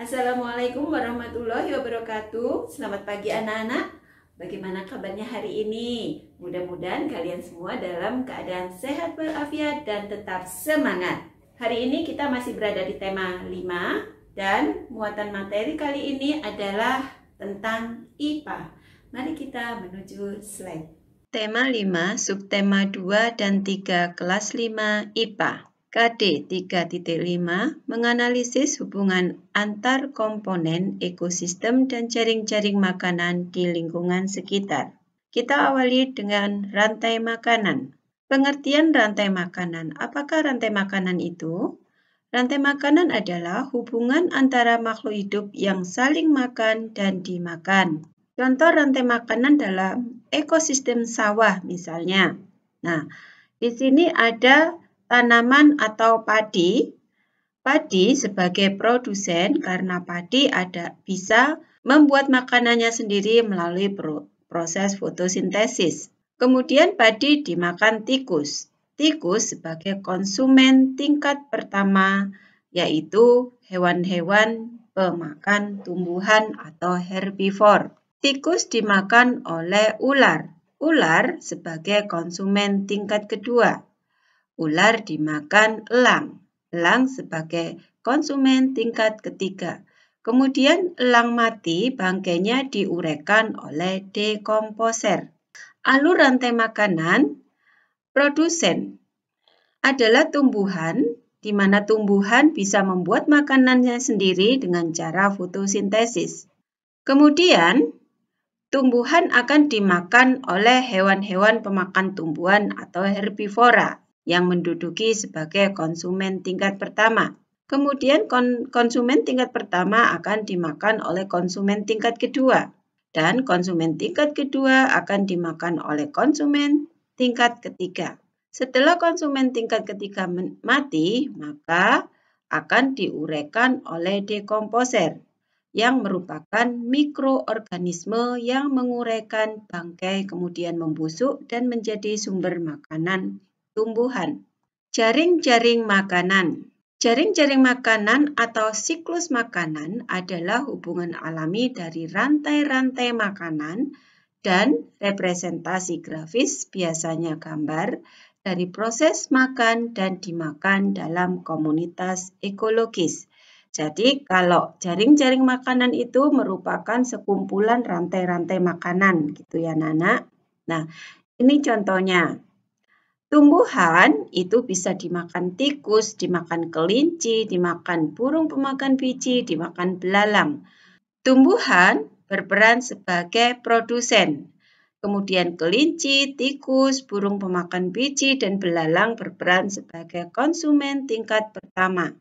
Assalamualaikum warahmatullahi wabarakatuh. Selamat pagi anak-anak. Bagaimana kabarnya hari ini? Mudah-mudahan kalian semua dalam keadaan sehat walafiat dan tetap semangat. Hari ini kita masih berada di tema 5 dan muatan materi kali ini adalah tentang IPA. Mari kita menuju slide. Tema 5, subtema 2 dan 3 kelas 5 IPA. KD 3.5 menganalisis hubungan antar komponen ekosistem dan jaring-jaring makanan di lingkungan sekitar. Kita awali dengan rantai makanan. Pengertian rantai makanan. Apakah rantai makanan itu? Rantai makanan adalah hubungan antara makhluk hidup yang saling makan dan dimakan. Contoh rantai makanan dalam ekosistem sawah misalnya. Nah, di sini ada tanaman atau padi. Padi sebagai produsen karena padi bisa membuat makanannya sendiri melalui proses fotosintesis. Kemudian padi dimakan tikus. Tikus sebagai konsumen tingkat pertama, yaitu hewan-hewan pemakan tumbuhan atau herbivore. Tikus dimakan oleh ular. Ular sebagai konsumen tingkat kedua. Ular dimakan elang. Elang sebagai konsumen tingkat ketiga. Kemudian elang mati, bangkainya diuraikan oleh dekomposer. Alur rantai makanan, produsen adalah tumbuhan, di mana tumbuhan bisa membuat makanannya sendiri dengan cara fotosintesis. Kemudian, tumbuhan akan dimakan oleh hewan-hewan pemakan tumbuhan atau herbivora yang menduduki sebagai konsumen tingkat pertama. Kemudian konsumen tingkat pertama akan dimakan oleh konsumen tingkat kedua. Dan konsumen tingkat kedua akan dimakan oleh konsumen tingkat ketiga. Setelah konsumen tingkat ketiga mati, maka akan diuraikan oleh dekomposer yang merupakan mikroorganisme yang menguraikan bangkai kemudian membusuk dan menjadi sumber makanan tumbuhan. Jaring-jaring makanan. Jaring-jaring makanan atau siklus makanan adalah hubungan alami dari rantai-rantai makanan dan representasi grafis biasanya gambar dari proses makan dan dimakan dalam komunitas ekologis. Jadi kalau jaring-jaring makanan itu merupakan sekumpulan rantai-rantai makanan gitu ya Nana. Nah, ini contohnya. Tumbuhan itu bisa dimakan tikus, dimakan kelinci, dimakan burung pemakan biji, dimakan belalang. Tumbuhan berperan sebagai produsen. Kemudian kelinci, tikus, burung pemakan biji, dan belalang berperan sebagai konsumen tingkat pertama.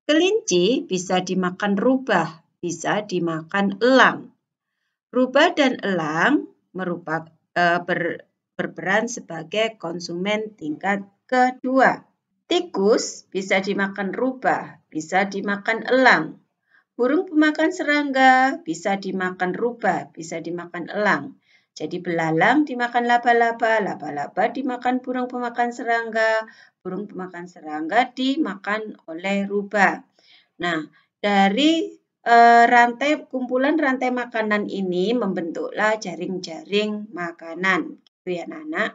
Kelinci bisa dimakan rubah, bisa dimakan elang. Rubah dan elang berperan sebagai konsumen tingkat kedua. Tikus bisa dimakan rubah, bisa dimakan elang. Burung pemakan serangga bisa dimakan rubah, bisa dimakan elang. Jadi belalang dimakan laba-laba, laba-laba dimakan burung pemakan serangga, burung pemakan serangga dimakan oleh rubah. Nah, dari kumpulan rantai makanan ini membentuklah jaring-jaring makanan, gitu ya Nana.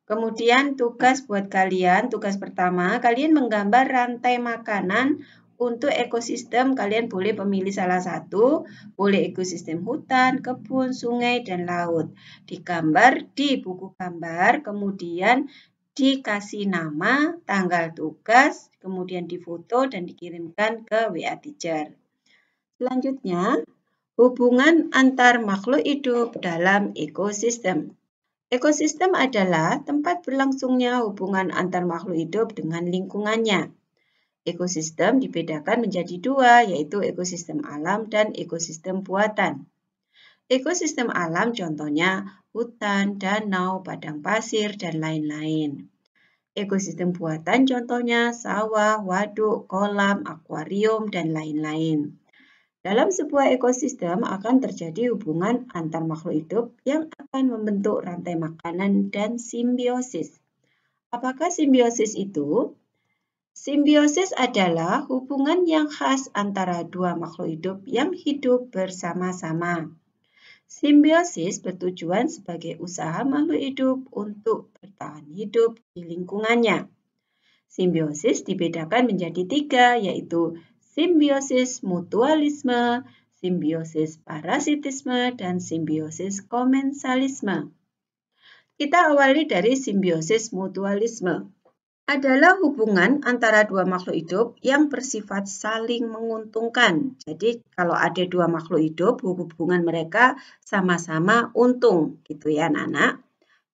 Kemudian tugas buat kalian, tugas pertama, kalian menggambar rantai makanan untuk ekosistem. Kalian boleh memilih salah satu, boleh ekosistem hutan, kebun, sungai, dan laut. Digambar di buku gambar, kemudian dikasih nama, tanggal tugas, kemudian difoto dan dikirimkan ke WA Teacher. Selanjutnya, hubungan antar makhluk hidup dalam ekosistem. Ekosistem adalah tempat berlangsungnya hubungan antar makhluk hidup dengan lingkungannya. Ekosistem dibedakan menjadi dua, yaitu ekosistem alam dan ekosistem buatan. Ekosistem alam contohnya hutan, danau, padang pasir, dan lain-lain. Ekosistem buatan contohnya sawah, waduk, kolam, akuarium, dan lain-lain. Dalam sebuah ekosistem akan terjadi hubungan antar makhluk hidup yang akan membentuk rantai makanan dan simbiosis. Apakah simbiosis itu? Simbiosis adalah hubungan yang khas antara dua makhluk hidup yang hidup bersama-sama. Simbiosis bertujuan sebagai usaha makhluk hidup untuk bertahan hidup di lingkungannya. Simbiosis dibedakan menjadi 3, yaitu simbiosis mutualisme, simbiosis parasitisme, dan simbiosis komensalisme. Kita awali dari simbiosis mutualisme. Adalah hubungan antara dua makhluk hidup yang bersifat saling menguntungkan. Jadi kalau ada dua makhluk hidup, hubungan mereka sama-sama untung, gitu ya anak-anak.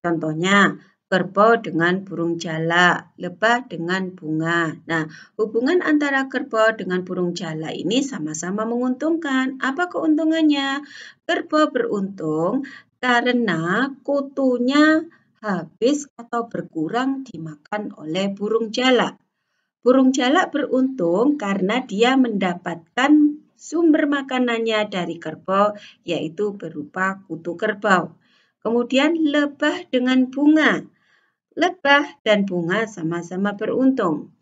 Contohnya, kerbau dengan burung jalak, lebah dengan bunga. Nah, hubungan antara kerbau dengan burung jalak ini sama-sama menguntungkan. Apa keuntungannya? Kerbau beruntung karena kutunya habis atau berkurang dimakan oleh burung jalak. Burung jalak beruntung karena dia mendapatkan sumber makanannya dari kerbau, yaitu berupa kutu kerbau. Kemudian lebah dengan bunga. Lebah dan bunga sama-sama beruntung.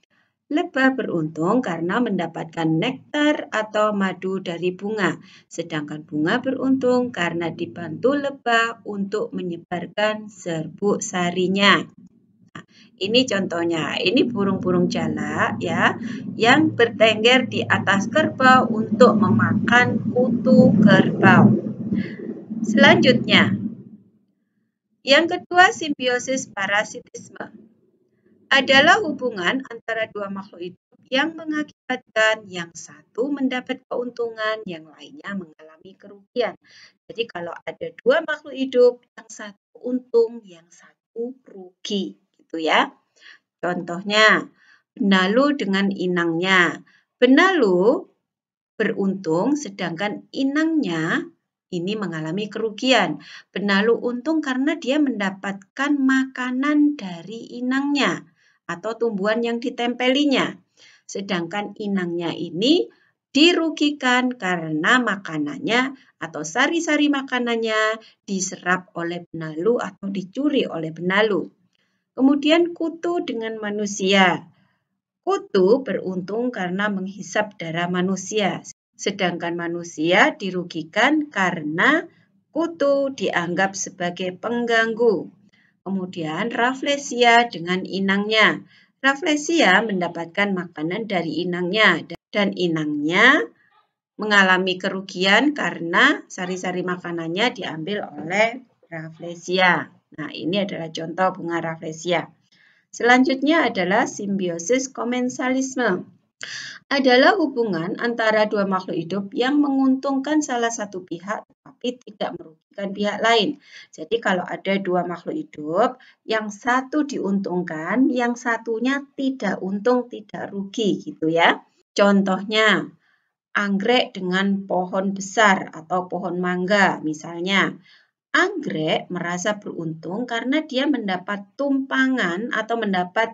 Lebah beruntung karena mendapatkan nektar atau madu dari bunga, sedangkan bunga beruntung karena dibantu lebah untuk menyebarkan serbuk sarinya. Nah, ini contohnya, ini burung-burung jalak ya, yang bertengger di atas kerbau untuk memakan kutu kerbau. Selanjutnya, yang kedua simbiosis parasitisme. Adalah hubungan antara dua makhluk hidup yang mengakibatkan yang satu mendapat keuntungan, yang lainnya mengalami kerugian. Jadi kalau ada dua makhluk hidup, yang satu untung, yang satu rugi, gitu ya. Contohnya, benalu dengan inangnya. Benalu beruntung, sedangkan inangnya ini mengalami kerugian. Benalu untung karena dia mendapatkan makanan dari inangnya atau tumbuhan yang ditempelinya. Sedangkan inangnya ini dirugikan karena makanannya atau sari-sari makanannya diserap oleh benalu atau dicuri oleh benalu. Kemudian kutu dengan manusia. Kutu beruntung karena menghisap darah manusia, sedangkan manusia dirugikan karena kutu dianggap sebagai pengganggu. Kemudian Rafflesia dengan inangnya. Rafflesia mendapatkan makanan dari inangnya dan inangnya mengalami kerugian karena sari-sari makanannya diambil oleh Rafflesia. Nah, ini adalah contoh bunga Rafflesia. Selanjutnya adalah simbiosis komensalisme. Adalah hubungan antara dua makhluk hidup yang menguntungkan salah satu pihak tapi tidak merugikan pihak lain. Jadi kalau ada dua makhluk hidup, yang satu diuntungkan, yang satunya tidak untung, tidak rugi gitu ya. Contohnya, anggrek dengan pohon besar atau pohon mangga misalnya. Anggrek merasa beruntung karena dia mendapat tumpangan atau mendapat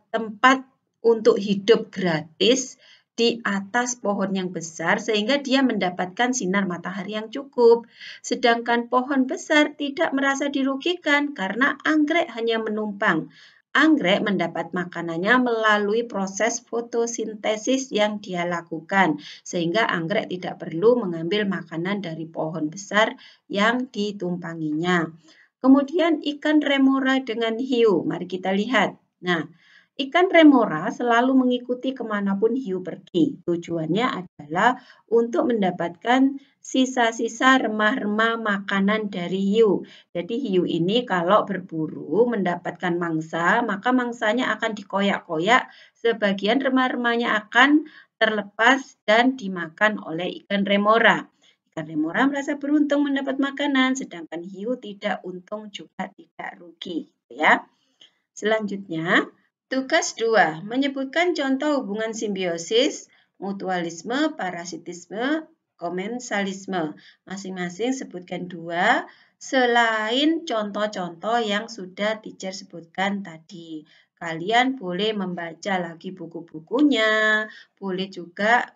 tempat untuk hidup gratis di atas pohon yang besar sehingga dia mendapatkan sinar matahari yang cukup. Sedangkan pohon besar tidak merasa dirugikan karena anggrek hanya menumpang. Anggrek mendapat makanannya melalui proses fotosintesis yang dia lakukan, sehingga anggrek tidak perlu mengambil makanan dari pohon besar yang ditumpanginya. Kemudian ikan remora dengan hiu, mari kita lihat. Nah, ikan remora selalu mengikuti kemanapun hiu pergi. Tujuannya adalah untuk mendapatkan sisa-sisa remah-remah makanan dari hiu. Jadi hiu ini kalau berburu mendapatkan mangsa, maka mangsanya akan dikoyak-koyak, sebagian remah-remahnya akan terlepas dan dimakan oleh ikan remora. Ikan remora merasa beruntung mendapat makanan, sedangkan hiu tidak untung juga tidak rugi. Ya. Selanjutnya, tugas 2, menyebutkan contoh hubungan simbiosis, mutualisme, parasitisme, komensalisme. Masing-masing sebutkan 2 selain contoh-contoh yang sudah teacher sebutkan tadi. Kalian boleh membaca lagi buku-bukunya, boleh juga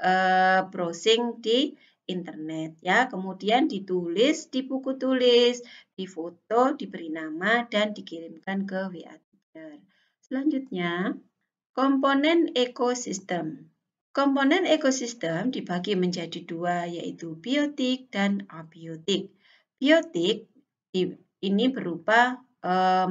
browsing di internet ya. Kemudian ditulis di buku tulis, difoto, diberi nama dan dikirimkan ke WA teacher. Selanjutnya, Komponen ekosistem. Komponen ekosistem dibagi menjadi dua, yaitu biotik dan abiotik. Biotik ini berupa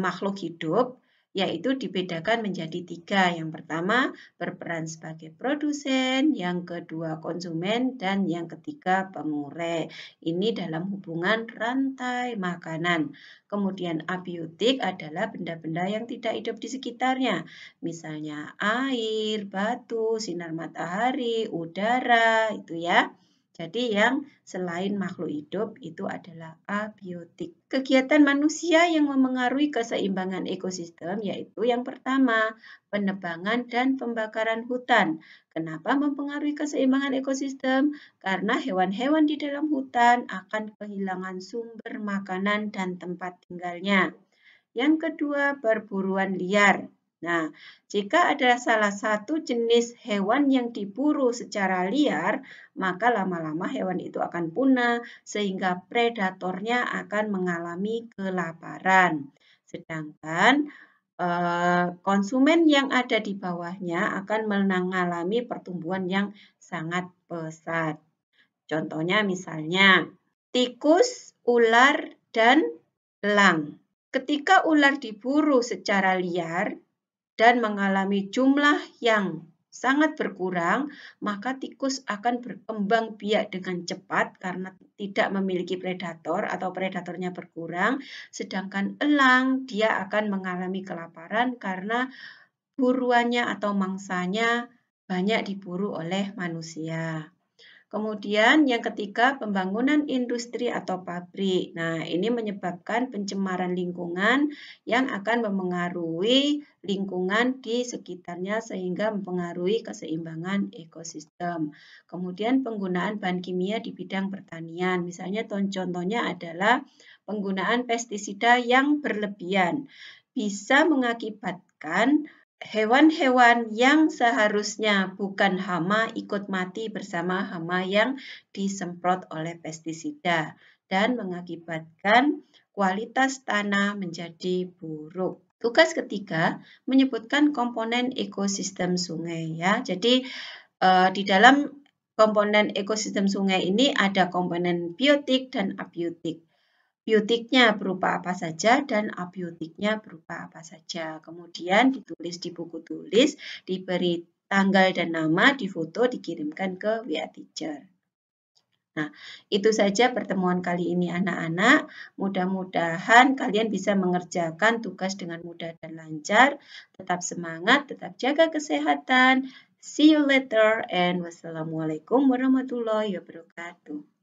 makhluk hidup, yaitu dibedakan menjadi tiga. Yang pertama berperan sebagai produsen, yang kedua konsumen, dan yang ketiga pengurai. Ini dalam hubungan rantai makanan. Kemudian abiotik adalah benda-benda yang tidak hidup di sekitarnya, misalnya air, batu, sinar matahari, udara, itu ya. Jadi yang selain makhluk hidup itu adalah abiotik. Kegiatan manusia yang memengaruhi keseimbangan ekosistem yaitu yang pertama, penebangan dan pembakaran hutan. Kenapa mempengaruhi keseimbangan ekosistem? Karena hewan-hewan di dalam hutan akan kehilangan sumber makanan dan tempat tinggalnya. Yang kedua, perburuan liar. Nah, jika ada salah satu jenis hewan yang diburu secara liar, maka lama-lama hewan itu akan punah sehingga predatornya akan mengalami kelaparan. Sedangkan konsumen yang ada di bawahnya akan mengalami pertumbuhan yang sangat pesat. Contohnya misalnya tikus, ular, dan elang. Ketika ular diburu secara liar dan mengalami jumlah yang sangat berkurang, maka tikus akan berkembang biak dengan cepat karena tidak memiliki predator atau predatornya berkurang, sedangkan elang dia akan mengalami kelaparan karena buruannya atau mangsanya banyak diburu oleh manusia. Kemudian yang ketiga, pembangunan industri atau pabrik. Nah, ini menyebabkan pencemaran lingkungan yang akan memengaruhi lingkungan di sekitarnya sehingga mempengaruhi keseimbangan ekosistem. Kemudian penggunaan bahan kimia di bidang pertanian. Misalnya contohnya adalah penggunaan pestisida yang berlebihan. Bisa mengakibatkan hewan-hewan yang seharusnya bukan hama ikut mati bersama hama yang disemprot oleh pestisida dan mengakibatkan kualitas tanah menjadi buruk. Tugas ketiga menyebutkan komponen ekosistem sungai ya. Jadi di dalam komponen ekosistem sungai ini ada komponen biotik dan abiotik. Biotiknya berupa apa saja dan abiotiknya berupa apa saja. Kemudian ditulis di buku tulis, diberi tanggal dan nama, difoto, dikirimkan ke WA Teacher. Nah, itu saja pertemuan kali ini anak-anak. Mudah-mudahan kalian bisa mengerjakan tugas dengan mudah dan lancar. Tetap semangat, tetap jaga kesehatan. See you later and wassalamualaikum warahmatullahi wabarakatuh.